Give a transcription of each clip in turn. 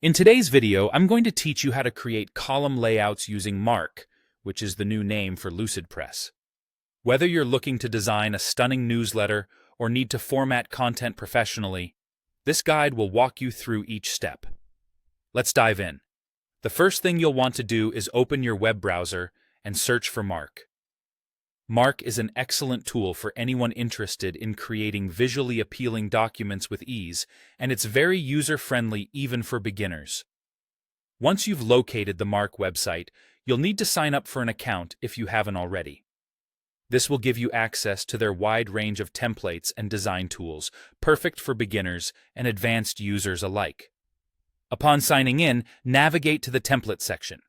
In today's video, I'm going to teach you how to create column layouts using Mark, which is the new name for Lucidpress. Whether you're looking to design a stunning newsletter or need to format content professionally, this guide will walk you through each step. Let's dive in. The first thing you'll want to do is open your web browser and search for Mark. Mark is an excellent tool for anyone interested in creating visually appealing documents with ease, and it's very user-friendly even for beginners. Once you've located the Mark website, you'll need to sign up for an account if you haven't already. This will give you access to their wide range of templates and design tools, perfect for beginners and advanced users alike. Upon signing in, navigate to the template section.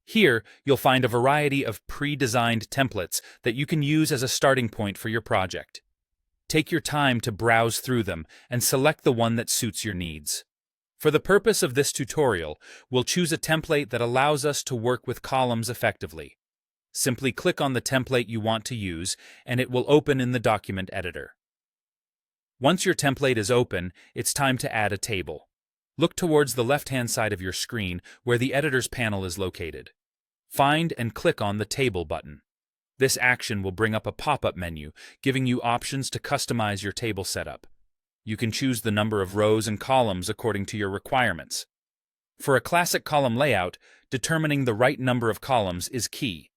Here, you'll find a variety of pre-designed templates that you can use as a starting point for your project. Take your time to browse through them and select the one that suits your needs. For the purpose of this tutorial, we'll choose a template that allows us to work with columns effectively. Simply click on the template you want to use, and it will open in the document editor. Once your template is open, it's time to add a table. Look towards the left-hand side of your screen where the editor's panel is located. Find and click on the Table button. This action will bring up a pop-up menu, giving you options to customize your table setup. You can choose the number of rows and columns according to your requirements. For a classic column layout, determining the right number of columns is key.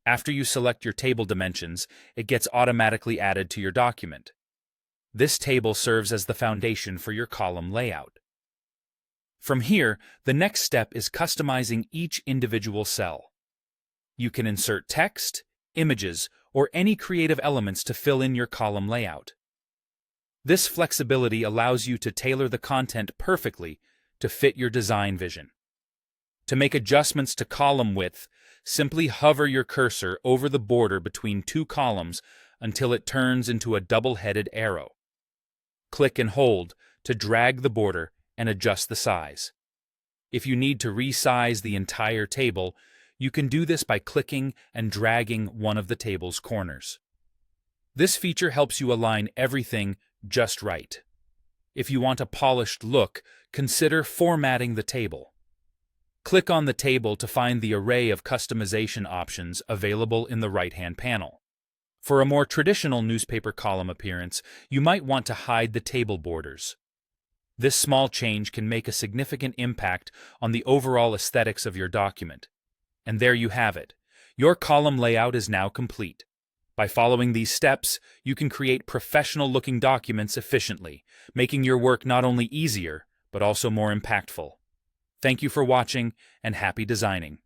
After you select your table dimensions, it gets automatically added to your document. This table serves as the foundation for your column layout. From here, the next step is customizing each individual cell. You can insert text, images, or any creative elements to fill in your column layout. This flexibility allows you to tailor the content perfectly to fit your design vision. To make adjustments to column width, simply hover your cursor over the border between two columns until it turns into a double-headed arrow. Click and hold to drag the border and adjust the size. If you need to resize the entire table, you can do this by clicking and dragging one of the table's corners. This feature helps you align everything just right. If you want a polished look, consider formatting the table. Click on the table to find the array of customization options available in the right-hand panel. For a more traditional newspaper column appearance, you might want to hide the table borders. This small change can make a significant impact on the overall aesthetics of your document. And there you have it. Your column layout is now complete. By following these steps, you can create professional-looking documents efficiently, making your work not only easier, but also more impactful. Thank you for watching, and happy designing.